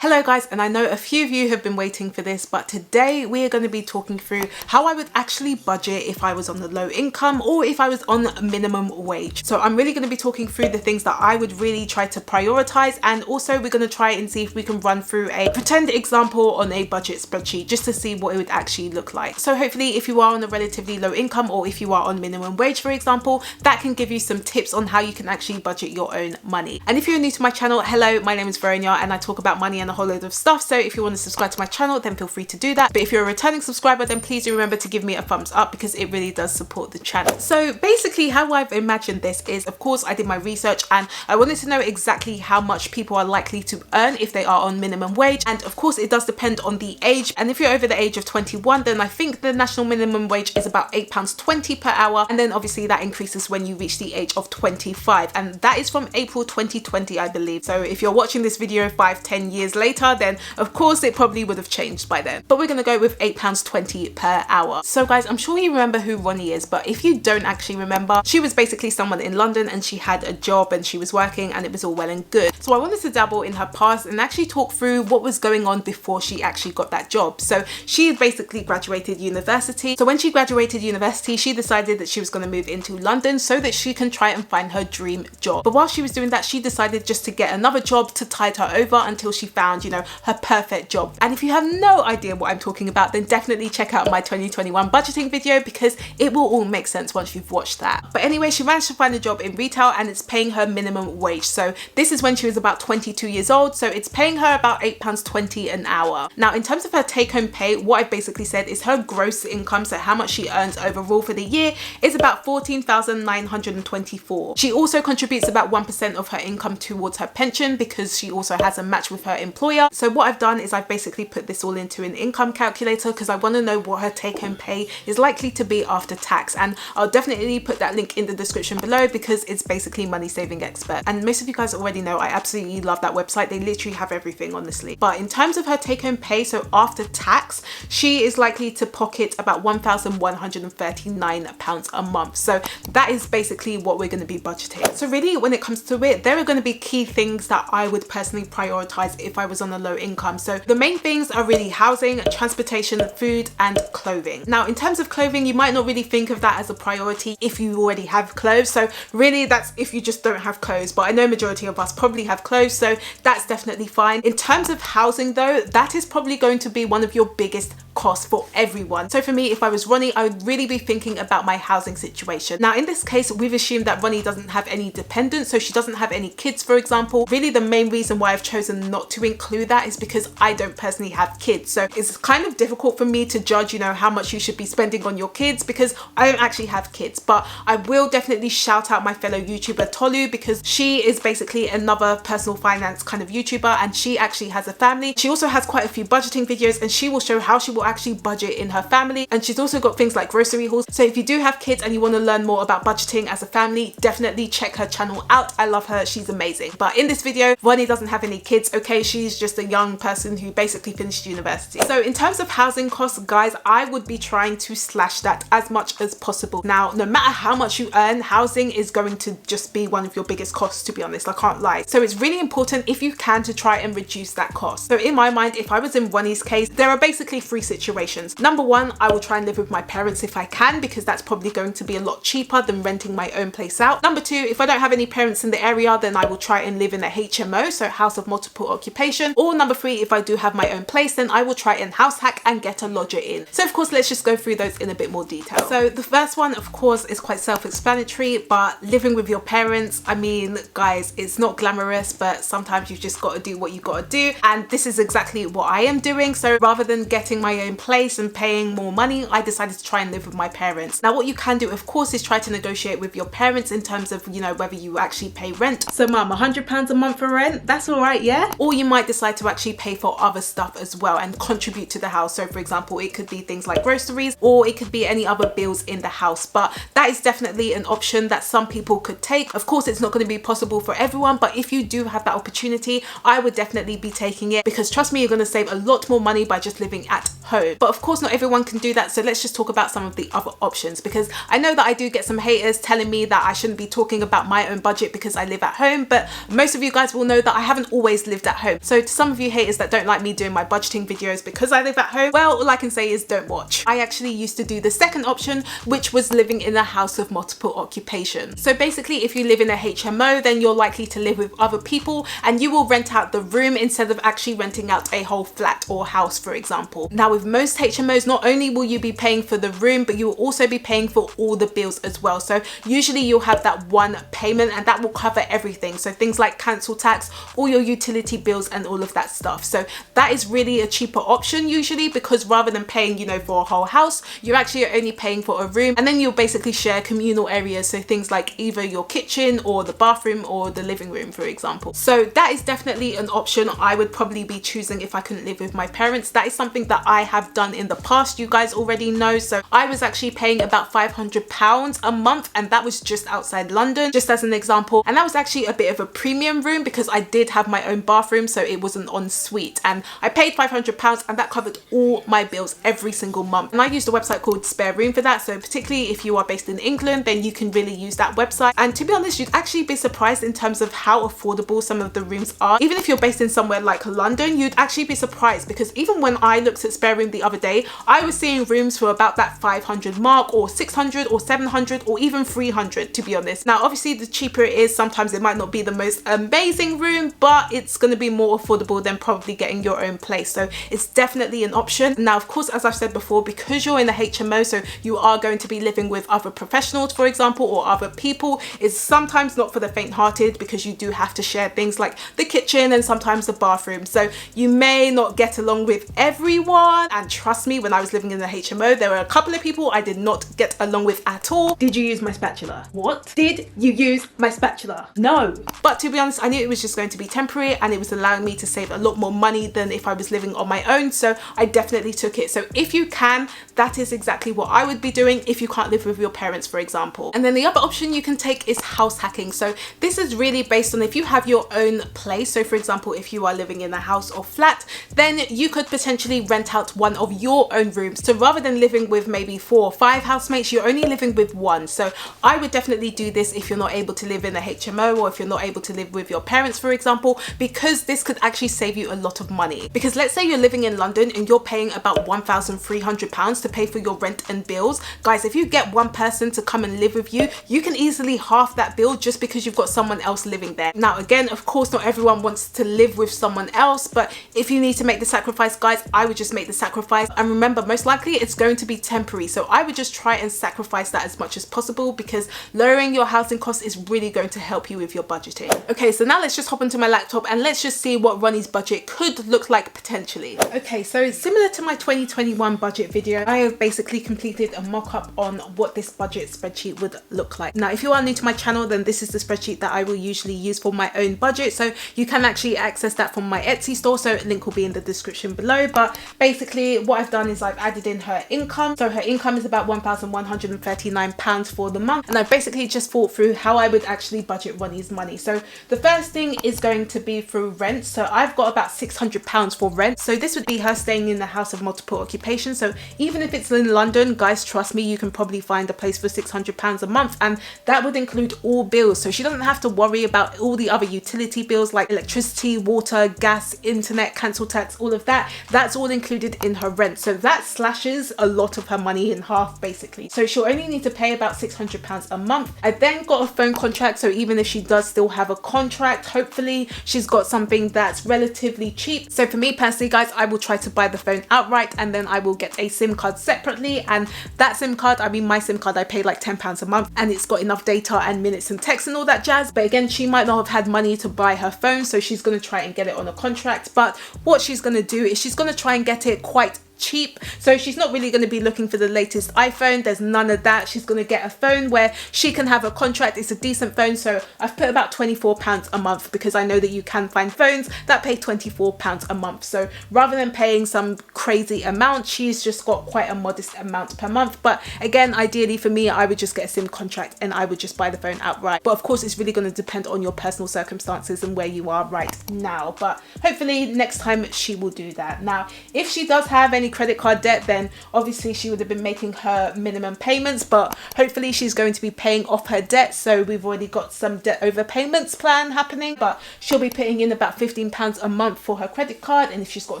Hello guys, and I know a few of you have been waiting for this, but today we are going to be talking through how I would actually budget if I was on the low income or if I was on minimum wage. So I'm really going to be talking through the things that I would really try to prioritize, and also we're going to try and see if we can run through a pretend example on a budget spreadsheet just to see what it would actually look like. So hopefully if you are on a relatively low income or if you are on minimum wage, for example, that can give you some tips on how you can actually budget your own money. And if you're new to my channel, hello, my name is Veronia and I talk about money and a whole load of stuff, so if you want to subscribe to my channel then feel free to do that. But if you're a returning subscriber, then please do remember to give me a thumbs up because it really does support the channel. So basically how I've imagined this is, of course, I did my research and I wanted to know exactly how much people are likely to earn if they are on minimum wage, and of course it does depend on the age. And if you're over the age of 21, then I think the national minimum wage is about £8.20 per hour, and then obviously that increases when you reach the age of 25, and that is from April 2020, I believe. So if you're watching this video 5-10 years later, then of course it probably would have changed by then, but we're gonna go with £8.20 per hour. So guys, I'm sure you remember who Ronnie is, but if you don't actually remember, she was basically someone in London and she had a job and she was working and it was all well and good. So I wanted to dabble in her past and actually talk through what was going on before she actually got that job. So she basically graduated university. So when she graduated university, she decided that she was going to move into London so that she can try and find her dream job. But while she was doing that, she decided just to get another job to tide her over until she found, you know, her perfect job. And if you have no idea what I'm talking about, then definitely check out my 2021 budgeting video because it will all make sense once you've watched that. But anyway, she managed to find a job in retail and it's paying her minimum wage. So this is when she was about 22 years old. So it's paying her about £8.20 an hour. Now, in terms of her take-home pay, what I've basically said is her gross income, so how much she earns overall for the year, is about £14,924. She also contributes about 1% of her income towards her pension because she also has a match with her employer. So what I've done is I've basically put this all into an income calculator because I want to know what her take-home pay is likely to be after tax, and I'll definitely put that link in the description below because it's basically Money Saving Expert, and most of you guys already know I absolutely love that website. They literally have everything, honestly. But in terms of her take-home pay, so after tax, she is likely to pocket about £1,139 a month. So that is basically what we're going to be budgeting. So really, when it comes to it, there are going to be key things that I would personally prioritize if I was on a low income. So the main things are really housing, transportation, food and clothing. Now, in terms of clothing, you might not really think of that as a priority if you already have clothes. So really that's if you just don't have clothes, but I know majority of us probably have clothes, so that's definitely fine. In terms of housing though, that is probably going to be one of your biggest costs for everyone. So for me, if I was Ronnie, I would really be thinking about my housing situation. Now in this case, we've assumed that Ronnie doesn't have any dependents, so she doesn't have any kids, for example. Really the main reason why I've chosen not to include that is because I don't personally have kids. So it's kind of difficult for me to judge, you know, how much you should be spending on your kids because I don't actually have kids. But I will definitely shout out my fellow YouTuber Tolu because she is basically another personal finance kind of YouTuber and she actually has a family. She also has quite a few budgeting videos and she will show how she will actually budget in her family, and she's also got things like grocery hauls. So if you do have kids and you want to learn more about budgeting as a family, definitely check her channel out. I love her, she's amazing. But in this video, Ronnie doesn't have any kids, okay? She's just a young person who basically finished university. So in terms of housing costs, guys, I would be trying to slash that as much as possible. Now, no matter how much you earn, housing is going to just be one of your biggest costs, to be honest, I can't lie. So it's really important if you can to try and reduce that cost. So in my mind, if I was in Ronnie's case, there are basically three situations. Number one, I will try and live with my parents if I can because that's probably going to be a lot cheaper than renting my own place out. Number two, if I don't have any parents in the area, then I will try and live in a HMO, so house of multiple occupation. Or number three, if I do have my own place, then I will try and house hack and get a lodger in. So of course, let's just go through those in a bit more detail. So the first one, of course, is quite self-explanatory, but living with your parents, I mean, guys, it's not glamorous, but sometimes you've just got to do what you got to do. And this is exactly what I am doing. So rather than getting my own place and paying more money, I decided to try and live with my parents. Now, what you can do, of course, is try to negotiate with your parents in terms of, you know, whether you actually pay rent. So mum, £100 a month for rent, that's all right, yeah? Or you might decide to actually pay for other stuff as well and contribute to the house. So for example, it could be things like groceries or it could be any other bills in the house. But that is definitely an option that some people could take. Of course, it's not going to be possible for everyone, but if you do have that opportunity, I would definitely be taking it because trust me, you're going to save a lot more money by just living at home. But of course not everyone can do that, so let's just talk about some of the other options, because I know that I do get some haters telling me that I shouldn't be talking about my own budget because I live at home, but most of you guys will know that I haven't always lived at home. So to some of you haters that don't like me doing my budgeting videos because I live at home, well, all I can say is don't watch. I actually used to do the second option, which was living in a house of multiple occupation. So basically, if you live in a HMO, then you're likely to live with other people and you will rent out the room instead of actually renting out a whole flat or house, for example. Now with most HMOs, not only will you be paying for the room, but you will also be paying for all the bills as well. So usually you'll have that one payment and that will cover everything. So things like council tax, all your utility bills and all of that stuff. So that is really a cheaper option usually, because rather than paying, you know, for a whole house, you're actually only paying for a room, and then you'll basically share communal areas. So things like either your kitchen or the bathroom or the living room, for example. So that is definitely an option I would probably be choosing if I couldn't live with my parents. That is something that I have done in the past, you guys already know. So I was actually paying about £500 a month, and that was just outside London, just as an example. And that was actually a bit of a premium room because I did have my own bathroom, so it was an ensuite, and I paid £500 and that covered all my bills every single month. And I used a website called Spare Room for that, so particularly if you are based in England, then you can really use that website. And to be honest, you'd actually be surprised in terms of how affordable some of the rooms are. Even if you're based in somewhere like London, you'd actually be surprised, because even when I looked at Spare Room the other day, I was seeing rooms for about that 500 mark, or 600 or 700 or even 300, to be honest. Now obviously the cheaper it is, sometimes it might not be the most amazing room, but it's going to be more affordable than probably getting your own place. So it's definitely an option. Now of course, as I've said before, because you're in a HMO, so you are going to be living with other professionals, for example, or other people, it's sometimes not for the faint-hearted, because you do have to share things like the kitchen and sometimes the bathroom. So you may not get along with everyone, and trust me, when I was living in the HMO, there were a couple of people I did not get along with at all. Did you use my spatula? What? Did you use my spatula? No. But to be honest, I knew it was just going to be temporary, and it was allowing me to save a lot more money than if I was living on my own, so I definitely took it. So if you can, that is exactly what I would be doing if you can't live with your parents, for example. And then the other option you can take is house hacking. So this is really based on if you have your own place. So for example, if you are living in a house or flat, then you could potentially rent out one of your own rooms. So rather than living with maybe 4 or 5 housemates, you're only living with one. So I would definitely do this if you're not able to live in a HMO, or if you're not able to live with your parents, for example, because this could actually save you a lot of money. Because let's say you're living in London and you're paying about £1,300 to pay for your rent and bills. Guys, if you get one person to come and live with you, you can easily half that bill just because you've got someone else living there. Now again, of course, not everyone wants to live with someone else, but if you need to make the sacrifice, guys, I would just make the sacrifice. And remember, most likely it's going to be temporary, so I would just try and sacrifice that as much as possible, because lowering your housing costs is really going to help you with your budgeting. Okay, so now let's just hop onto my laptop and let's just see what Ronnie's budget could look like potentially. Okay, so similar to my 2021 budget video, I have basically completed a mock-up on what this budget spreadsheet would look like. Now if you are new to my channel, then this is the spreadsheet that I will usually use for my own budget, so you can actually access that from my Etsy store, so link will be in the description below. But basically what I've done is I've added in her income. So her income is about £1,139 for the month, and I've basically just thought through how I would actually budget Ronnie's money. So the first thing is going to be through rent. So I've got about £600 for rent. So this would be her staying in the house of multiple occupation. So even if it's in London, guys, trust me, you can probably find a place for £600 a month, and that would include all bills. So she doesn't have to worry about all the other utility bills like electricity, water, gas, internet, council tax, all of that. That's all included in her rent. So that slashes a lot of her money in half basically. So she'll only need to pay about £600 a month. I then got a phone contract, so even if she does still have a contract, hopefully she's got something that's relatively cheap. So for me personally, guys, I will try to buy the phone outright, and then I will get a SIM card separately. And that SIM card, I mean my SIM card, I pay like £10 a month, and it's got enough data and minutes and text and all that jazz. But again, she might not have had money to buy her phone, so she's going to try and get it on a contract. But what she's going to do is she's going to try and get it quite cheap. So she's not really going to be looking for the latest iPhone. There's none of that. She's going to get a phone where she can have a contract. It's a decent phone. So I've put about £24 a month, because I know that you can find phones that pay £24 a month. So rather than paying some crazy amount, she's just got quite a modest amount per month. But again, ideally for me, I would just get a SIM contract and I would just buy the phone outright. But of course, it's really going to depend on your personal circumstances and where you are right now. But hopefully next time she will do that. Now, if she does have any any credit card debt, then obviously she would have been making her minimum payments, but hopefully she's going to be paying off her debt. So we've already got some debt overpayments plan happening, but she'll be putting in about £15 a month for her credit card. And if she's got a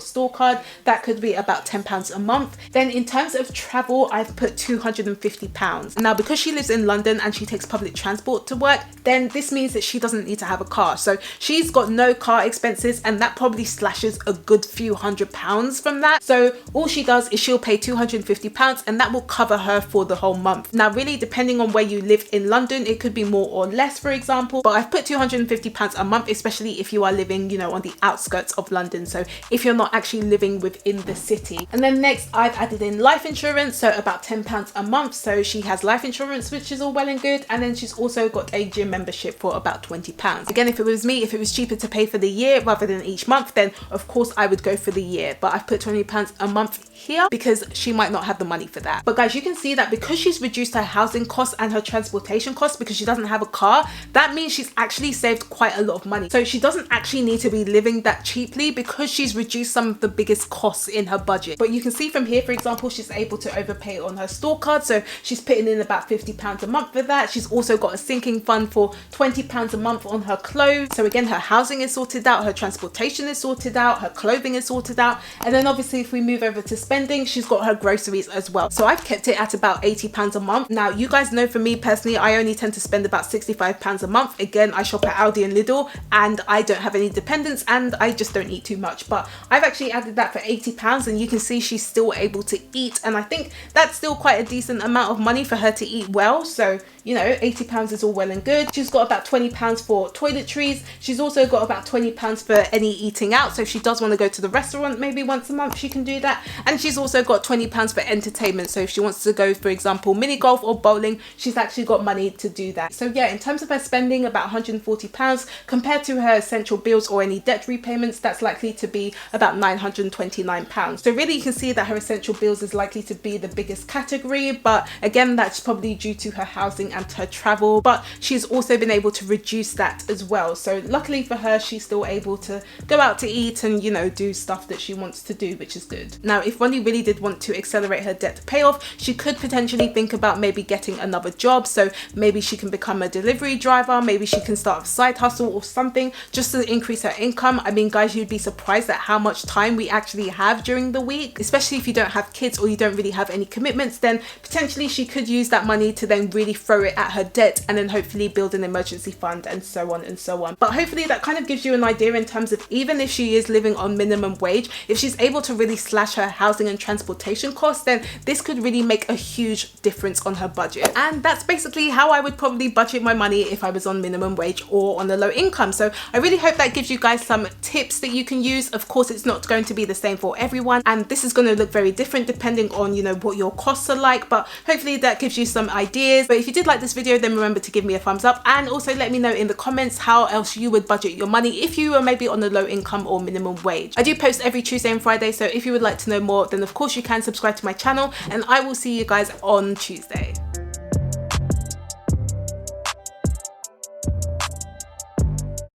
store card, that could be about £10 a month. Then in terms of travel, I've put £250. Now, because she lives in London and she takes public transport to work, then this means that she doesn't need to have a car. So she's got no car expenses, and that probably slashes a good few £100 from that. So all she does is she'll pay £250 and that will cover her for the whole month. Now, really, depending on where you live in London, it could be more or less, for example, but I've put £250 a month, especially if you are living, you know, on the outskirts of London. So if you're not actually living within the city. And then next, I've added in life insurance, so about £10 a month. So she has life insurance, which is all well and good. And then she's also got a gym membership for about £20. Again, if it was me, if it was cheaper to pay for the year rather than each month, then of course I would go for the year. But I've put £20 a month here because she might not have the money for that. But guys, you can see that because she's reduced her housing costs and her transportation costs because she doesn't have a car, that means she's actually saved quite a lot of money. So she doesn't actually need to be living that cheaply because she's reduced some of the biggest costs in her budget. But you can see from here, for example, she's able to overpay on her store card. So she's putting in about £50 a month for that. She's also got a sinking fund for £20 a month on her clothes. So again, her housing is sorted out, her transportation is sorted out, her clothing is sorted out. And then obviously if we move over to spending, she's got her groceries as well. So I've kept it at about £80 a month. Now, you guys know for me personally, I only tend to spend about £65 a month. Again, I shop at Aldi and Lidl and I don't have any dependents and I just don't eat too much. But I've actually added that for £80 and you can see she's still able to eat. And I think that's still quite a decent amount of money for her to eat well. So, you know, £80 is all well and good. She's got about £20 for toiletries. She's also got about £20 for any eating out. So if she does want to go to the restaurant maybe once a month, she can do that. And she's also got £20 for entertainment. So if she wants to go, for example, mini golf or bowling, she's actually got money to do that. So yeah, in terms of her spending, about £140 compared to her essential bills or any debt repayments, that's likely to be about £929. So really you can see that her essential bills is likely to be the biggest category, but again, that's probably due to her housing and her travel, but she's also been able to reduce that as well. So luckily for her, she's still able to go out to eat and, you know, do stuff that she wants to do, which is good. Now, if Ronnie really did want to accelerate her debt payoff, she could potentially think about maybe getting another job. So maybe she can become a delivery driver, maybe she can start a side hustle or something just to increase her income. I mean, guys, you'd be surprised at how much time we actually have during the week, especially if you don't have kids or you don't really have any commitments. Then potentially she could use that money to then really throw it at her debt and then hopefully build an emergency fund and so on and so on. But hopefully that kind of gives you an idea in terms of, even if she is living on minimum wage, if she's able to really slash her housing and transportation costs, then this could really make a huge difference on her budget. And that's basically how I would probably budget my money if I was on minimum wage or on a low income. So I really hope that gives you guys some tips that you can use. Of course, it's not going to be the same for everyone, and this is going to look very different depending on, you know, what your costs are like, but hopefully that gives you some ideas. But if you did like this video, then remember to give me a thumbs up and also let me know in the comments how else you would budget your money if you were maybe on a low income or minimum wage. I do post every Tuesday and Friday, so if you would like to know more, then of course you can subscribe to my channel, and I will see you guys on Tuesday.